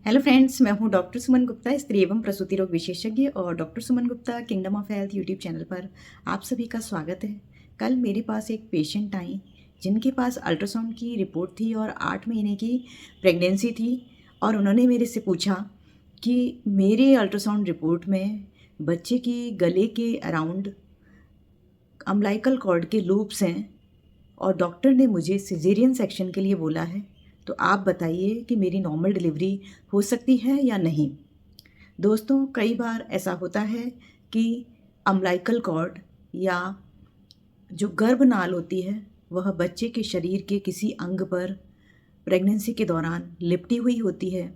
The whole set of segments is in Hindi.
हेलो फ्रेंड्स, मैं हूं डॉक्टर सुमन गुप्ता, स्त्री एवं प्रसूति रोग विशेषज्ञ और doctor Suman Gupta kingdom of health YouTube channel पर आप सभी का स्वागत है। कल मेरे पास एक पेशेंट आई जिनके पास अल्ट्रासाउंड की रिपोर्ट थी और 8 महीने की प्रेगनेंसी थी और उन्होंने मेरे से पूछा कि मेरे अल्ट्रासाउंड रिपोर्ट में बच्चे की गले के अराउंड अम्बिलिकल कॉर्ड के लूप्स हैं और डॉक्टर ने मुझे सिजेरियन सेक्शन के लिए बोला है। तो आप बताइए कि मेरी नॉर्मल डिलीवरी हो सकती है या नहीं। दोस्तों, कई बार ऐसा होता है कि अम्बिलिकल कॉर्ड या जो गर्भनाल होती है वह बच्चे के शरीर के किसी अंग पर प्रेगनेंसी के दौरान लिपटी हुई होती है।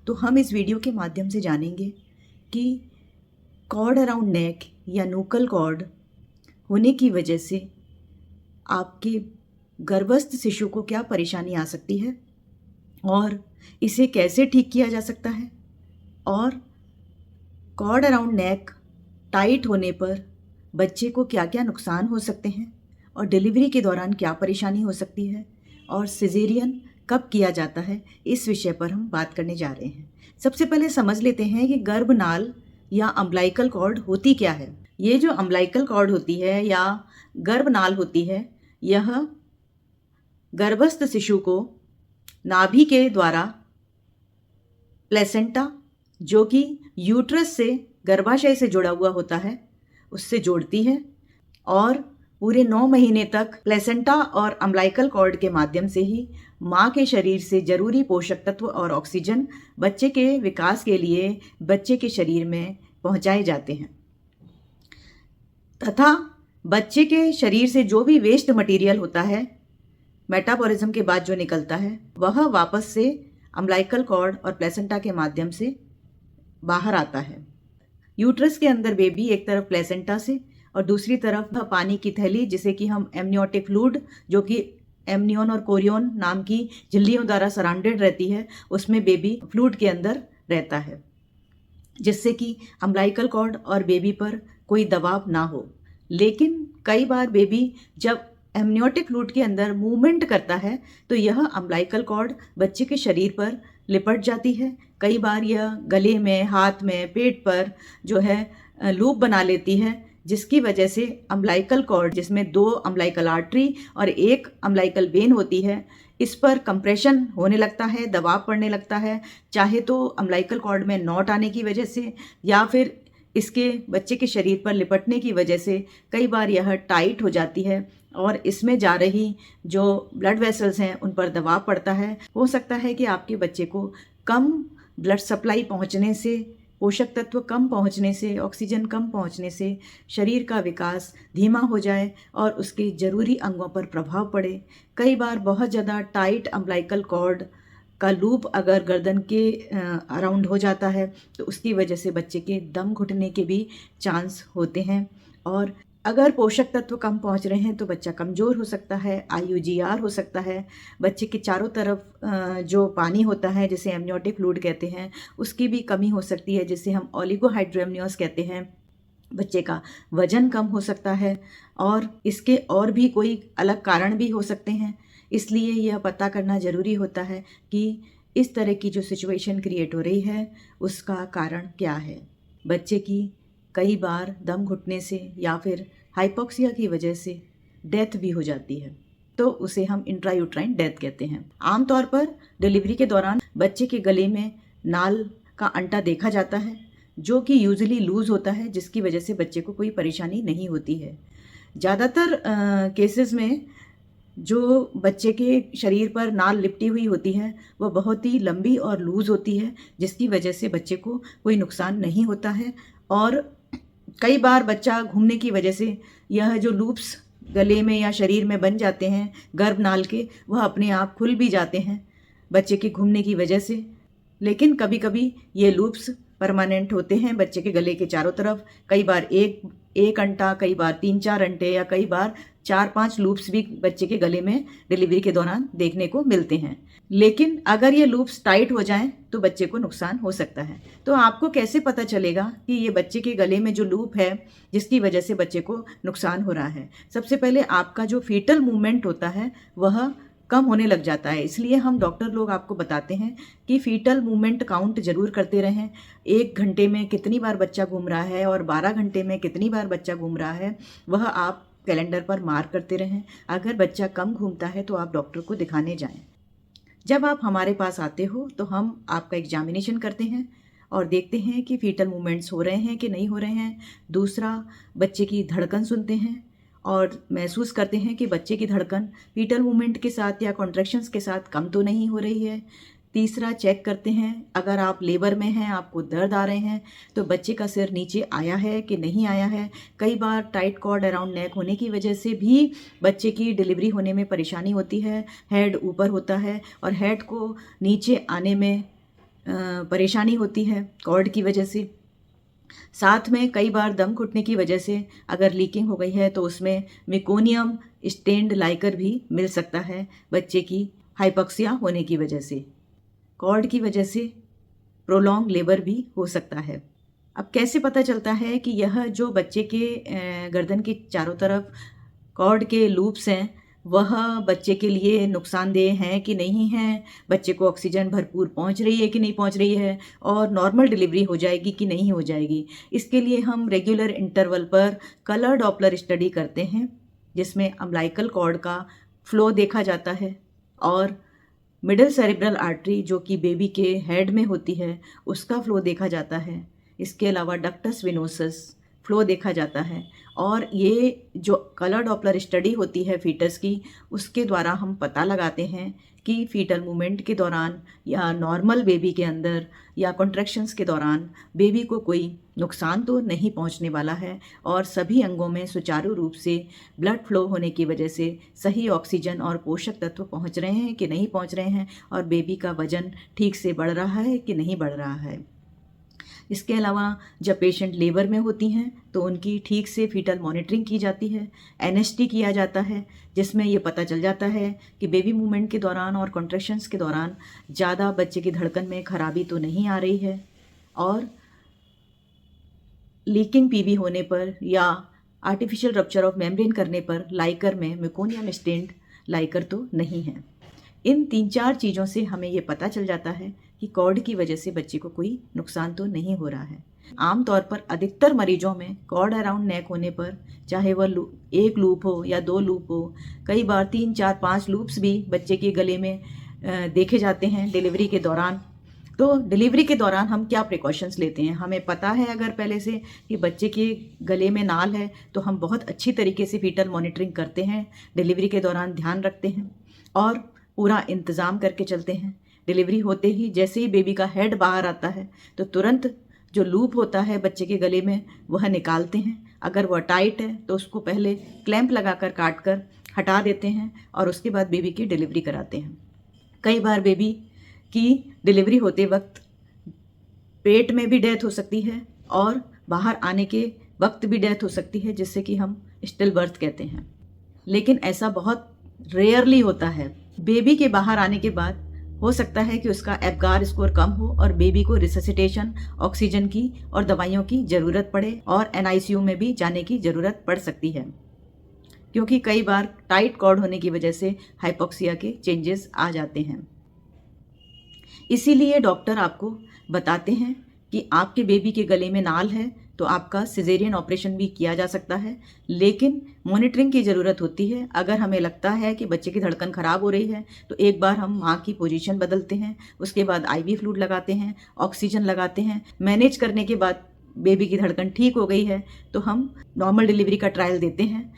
तो हम इस वीडियो के माध्यम से जानेंगे कि कॉर्ड अराउंड नेक या नूकल कॉर्ड होने की वजह से आपके गर्भस्थ शिशु को क्या परेशानी आ सकती है और इसे कैसे ठीक किया जा सकता है, और कॉर्ड अराउंड नेक टाइट होने पर बच्चे को क्या क्या नुकसान हो सकते हैं और डिलीवरी के दौरान क्या परेशानी हो सकती है और सिजेरियन कब किया जाता है, इस विषय पर हम बात करने जा रहे हैं। सबसे पहले समझ लेते हैं कि गर्भनाल या अम्बिलिकल कॉर्ड होती क्या है। ये जो अम्बिलिकल कॉर्ड होती है या गर्भनाल होती है, यह गर्भस्थ शिशु को नाभि के द्वारा प्लेसेंटा, जो कि यूट्रस से गर्भाशय से जुड़ा हुआ होता है, उससे जोड़ती है और पूरे 9 महीने तक प्लेसेंटा और अम्बिलिकल कॉर्ड के माध्यम से ही माँ के शरीर से जरूरी पोषक तत्व और ऑक्सीजन बच्चे के विकास के लिए बच्चे के शरीर में पहुँचाए जाते हैं तथा बच्चे के शरीर से जो भी वेस्ट मटेरियल होता है, मेटाबॉलिज्म के बाद जो निकलता है, वह वापस से अम्बिलिकल कॉर्ड और प्लेसेंटा के माध्यम से बाहर आता है। यूट्रस के अंदर बेबी एक तरफ प्लेसेंटा से और दूसरी तरफ पानी की थैली, जिसे कि हम एमनियोटिक फ्लूइड, जो कि एमनियोन और कोरियोन नाम की झिल्लियों द्वारा सराउंडेड रहती है, उसमें बेबी फ्लूइड के अंदर रहता है, जिससे कि अम्बिलिकल कॉर्ड और बेबी पर कोई दबाव ना हो। लेकिन कई बार बेबी जब एमनियोटिक फ्लूइड के अंदर मूवमेंट करता है तो यह अम्बिलिकल कॉर्ड बच्चे के शरीर पर लिपट जाती है। कई बार यह गले में, हाथ में, पेट पर जो है लूप बना लेती है, जिसकी वजह से अम्बिलिकल कॉर्ड, जिसमें 2 अम्बिलिकल आर्टरी और 1 अम्बिलिकल वेन होती है, इस पर कंप्रेशन होने लगता है, दबाव पड़ने लगता है, चाहे तो अम्बिलिकल कॉर्ड में नॉट आने की वजह से या फिर इसके बच्चे के शरीर पर लिपटने की वजह से कई बार यह टाइट हो जाती है और इसमें जा रही जो ब्लड वेसल्स हैं उन पर दबाव पड़ता है। हो सकता है कि आपके बच्चे को कम ब्लड सप्लाई पहुंचने से, पोषक तत्व कम पहुंचने से, ऑक्सीजन कम पहुंचने से शरीर का विकास धीमा हो जाए और उसके ज़रूरी अंगों पर प्रभाव पड़े। कई बार बहुत ज़्यादा टाइट अम्बिलिकल कॉर्ड का लूप अगर गर्दन के अराउंड हो जाता है तो उसकी वजह से बच्चे के दम घुटने के भी चांस होते हैं, और अगर पोषक तत्व कम पहुंच रहे हैं तो बच्चा कमज़ोर हो सकता है, IUGR हो सकता है। बच्चे के चारों तरफ जो पानी होता है, जिसे एमनियोटिक फ्लूइड कहते हैं, उसकी भी कमी हो सकती है, जिसे हम ओलिगोहाइड्रोएमनियोस कहते हैं। बच्चे का वजन कम हो सकता है और इसके और भी कोई अलग कारण भी हो सकते हैं। इसलिए यह पता करना ज़रूरी होता है कि इस तरह की जो सिचुएशन क्रिएट हो रही है उसका कारण क्या है। बच्चे की कई बार दम घुटने से या फिर हाइपोक्सिया की वजह से डेथ भी हो जाती है, तो उसे हम इंट्रायूट्राइन डेथ कहते हैं। आमतौर पर डिलीवरी के दौरान बच्चे के गले में नाल का अंटा देखा जाता है, जो कि यूजुअली लूज़ होता है, जिसकी वजह से बच्चे को कोई परेशानी नहीं होती है। ज़्यादातर केसेस में जो बच्चे के शरीर पर नाल लिपटी हुई होती है वह बहुत ही लंबी और लूज़ होती है, जिसकी वजह से बच्चे को कोई नुकसान नहीं होता है। और कई बार बच्चा घूमने की वजह से यह जो लूप्स गले में या शरीर में बन जाते हैं गर्भनाल के, वह अपने आप खुल भी जाते हैं बच्चे के घूमने की वजह से। लेकिन कभी कभी ये लूप्स परमानेंट होते हैं बच्चे के गले के चारों तरफ। कई बार एक अंटा, कई बार 3-4 अंटे या कई बार 4-5 लूप्स भी बच्चे के गले में डिलीवरी के दौरान देखने को मिलते हैं। लेकिन अगर ये लूप्स टाइट हो जाएं तो बच्चे को नुकसान हो सकता है। तो आपको कैसे पता चलेगा कि ये बच्चे के गले में जो लूप है जिसकी वजह से बच्चे को नुकसान हो रहा है? सबसे पहले आपका जो फीटल मूवमेंट होता है वह कम होने लग जाता है। इसलिए हम डॉक्टर लोग आपको बताते हैं कि फीटल मूवमेंट काउंट जरूर करते रहें। 1 घंटे में कितनी बार बच्चा घूम रहा है और 12 घंटे में कितनी बार बच्चा घूम रहा है, वह आप कैलेंडर पर मार्क करते रहें। अगर बच्चा कम घूमता है तो आप डॉक्टर को दिखाने जाएं। जब आप हमारे पास आते हो तो हम आपका एग्जामिनेशन करते हैं और देखते हैं कि फीटल मूवमेंट्स हो रहे हैं कि नहीं हो रहे हैं। दूसरा, बच्चे की धड़कन सुनते हैं और महसूस करते हैं कि बच्चे की धड़कन फीटल मूवमेंट के साथ या कॉन्ट्रैक्शंस के साथ कम तो नहीं हो रही है। तीसरा, चेक करते हैं अगर आप लेबर में हैं, आपको दर्द आ रहे हैं, तो बच्चे का सिर नीचे आया है कि नहीं आया है। कई बार टाइट कॉर्ड अराउंड नेक होने की वजह से भी बच्चे की डिलीवरी होने में परेशानी होती है। हेड ऊपर होता है और हेड को नीचे आने में परेशानी होती है कॉर्ड की वजह से। साथ में कई बार दम घुटने की वजह से अगर लीकिंग हो गई है तो उसमें मेकोनियम स्टेन्ड लाइकर भी मिल सकता है बच्चे की हाइपोक्सिया होने की वजह से। कॉर्ड की वजह से प्रोलॉन्ग लेबर भी हो सकता है। अब कैसे पता चलता है कि यह जो बच्चे के गर्दन के चारों तरफ कॉर्ड के लूप्स हैं वह बच्चे के लिए नुकसानदेह हैं कि नहीं हैं, बच्चे को ऑक्सीजन भरपूर पहुंच रही है कि नहीं पहुंच रही है, और नॉर्मल डिलीवरी हो जाएगी कि नहीं हो जाएगी। इसके लिए हम रेगुलर इंटरवल पर कलर डॉपलर स्टडी करते हैं जिसमें अम्बिलिकल कॉर्ड का फ्लो देखा जाता है और मिडिल सेरेब्रल आर्टरी जो कि बेबी के हेड में होती है उसका फ्लो देखा जाता है। इसके अलावा डक्टस वेनोसस फ्लो देखा जाता है। और ये जो कलर डॉपलर स्टडी होती है फीटस की, उसके द्वारा हम पता लगाते हैं कि फीटल मूवमेंट के दौरान या नॉर्मल बेबी के अंदर या कॉन्ट्रैक्शंस के दौरान बेबी को कोई नुकसान तो नहीं पहुंचने वाला है और सभी अंगों में सुचारू रूप से ब्लड फ्लो होने की वजह से सही ऑक्सीजन और पोषक तत्व पहुंच रहे हैं कि नहीं पहुंच रहे हैं, और बेबी का वजन ठीक से बढ़ रहा है कि नहीं बढ़ रहा है। इसके अलावा जब पेशेंट लेबर में होती हैं तो उनकी ठीक से फीटल मॉनिटरिंग की जाती है, एनएसटी किया जाता है, जिसमें ये पता चल जाता है कि बेबी मूवमेंट के दौरान और कॉन्ट्रैक्शंस के दौरान ज़्यादा बच्चे की धड़कन में खराबी तो नहीं आ रही है, और लीकिंग पीवी होने पर या आर्टिफिशियल रप्चर ऑफ मेम्ब्रेन करने पर लाइकर में मेकोनियम स्टेन्ड लाइकर तो नहीं है। इन 3-4 चीज़ों से हमें ये पता चल जाता है कि कॉर्ड की वजह से बच्चे को कोई नुकसान तो नहीं हो रहा है। आमतौर पर अधिकतर मरीजों में कॉर्ड अराउंड नेक होने पर, चाहे वह एक लूप हो या 2 लूप हो, कई बार 3, 4, 5 लूप्स भी बच्चे के गले में देखे जाते हैं डिलीवरी के दौरान। तो डिलीवरी के दौरान हम क्या प्रिकॉशंस लेते हैं, हमें पता है अगर पहले से कि बच्चे के गले में नाल है तो हम बहुत अच्छी तरीके से फीटल मॉनिटरिंग करते हैं, डिलीवरी के दौरान ध्यान रखते हैं और पूरा इंतज़ाम करके चलते हैं। डिलीवरी होते ही जैसे ही बेबी का हेड बाहर आता है तो तुरंत जो लूप होता है बच्चे के गले में वह निकालते हैं। अगर वह टाइट है तो उसको पहले क्लैंप लगाकर काट कर हटा देते हैं और उसके बाद बेबी की डिलीवरी कराते हैं। कई बार बेबी की डिलीवरी होते वक्त पेट में भी डेथ हो सकती है और बाहर आने के वक्त भी डेथ हो सकती है, जिससे कि हम स्टिल बर्थ कहते हैं। लेकिन ऐसा बहुत रेयरली होता है। बेबी के बाहर आने के बाद हो सकता है कि उसका एबगार स्कोर कम हो और बेबी को रिससिटेशन, ऑक्सीजन की और दवाइयों की ज़रूरत पड़े और एनआईसीयू में भी जाने की ज़रूरत पड़ सकती है, क्योंकि कई बार टाइट कॉर्ड होने की वजह से हाइपोक्सिया के चेंजेस आ जाते हैं। इसीलिए डॉक्टर आपको बताते हैं कि आपके बेबी के गले में नाल है तो आपका सिजेरियन ऑपरेशन भी किया जा सकता है, लेकिन मॉनिटरिंग की ज़रूरत होती है। अगर हमें लगता है कि बच्चे की धड़कन ख़राब हो रही है तो एक बार हम माँ की पोजीशन बदलते हैं, उसके बाद आईवी फ्लूइड लगाते हैं, ऑक्सीजन लगाते हैं। मैनेज करने के बाद बेबी की धड़कन ठीक हो गई है तो हम नॉर्मल डिलीवरी का ट्रायल देते हैं।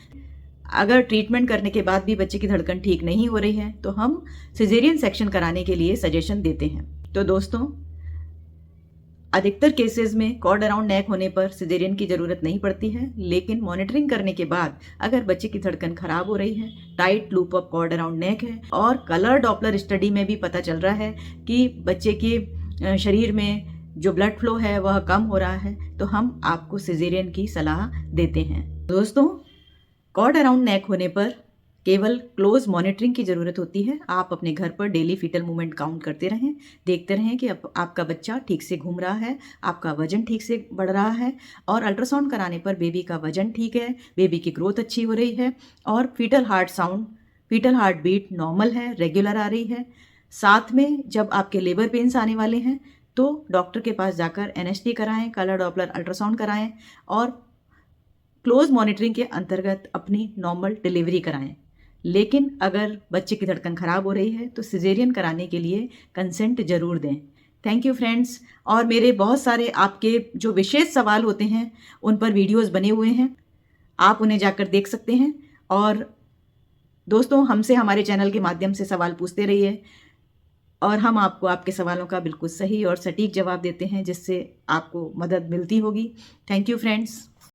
अगर ट्रीटमेंट करने के बाद भी बच्चे की धड़कन ठीक नहीं हो रही है तो हम सिजेरियन सेक्शन कराने के लिए सजेशन देते हैं। तो दोस्तों, अधिकतर केसेस में कॉर्ड अराउंड नेक होने पर सिजेरियन की ज़रूरत नहीं पड़ती है, लेकिन मॉनिटरिंग करने के बाद अगर बच्चे की धड़कन खराब हो रही है, tight loop of cord around neck है और कलर डॉपलर स्टडी में भी पता चल रहा है कि बच्चे के शरीर में जो ब्लड फ्लो है वह कम हो रहा है, तो हम आपको सिजेरियन की सलाह देते हैं। दोस्तों, कॉर्ड अराउंड नेक होने पर केवल क्लोज मॉनिटरिंग की ज़रूरत होती है। आप अपने घर पर डेली फीटल मूवमेंट काउंट करते रहें, देखते रहें कि आपका बच्चा ठीक से घूम रहा है, आपका वजन ठीक से बढ़ रहा है, और अल्ट्रासाउंड कराने पर बेबी का वजन ठीक है, बेबी की ग्रोथ अच्छी हो रही है और foetal heart sound foetal heart beat normal है, रेगुलर आ रही है। साथ में जब आपके लेबर पेन्स आने वाले हैं तो डॉक्टर के पास जाकर एनएसटी कराएं, कलर डॉपलर अल्ट्रासाउंड कराएं और क्लोज मॉनिटरिंग के अंतर्गत अपनी नॉर्मल डिलीवरी कराएं। लेकिन अगर बच्चे की धड़कन खराब हो रही है तो सिजेरियन कराने के लिए कंसेंट जरूर दें। Thank you friends. और मेरे बहुत सारे आपके जो विशेष सवाल होते हैं उन पर वीडियोस बने हुए हैं, आप उन्हें जाकर देख सकते हैं। और दोस्तों, हमसे हमारे चैनल के माध्यम से सवाल पूछते रहिए और हम आपको आपके सवालों का बिल्कुल सही और सटीक जवाब देते हैं, जिससे आपको मदद मिलती होगी। Thank you friends.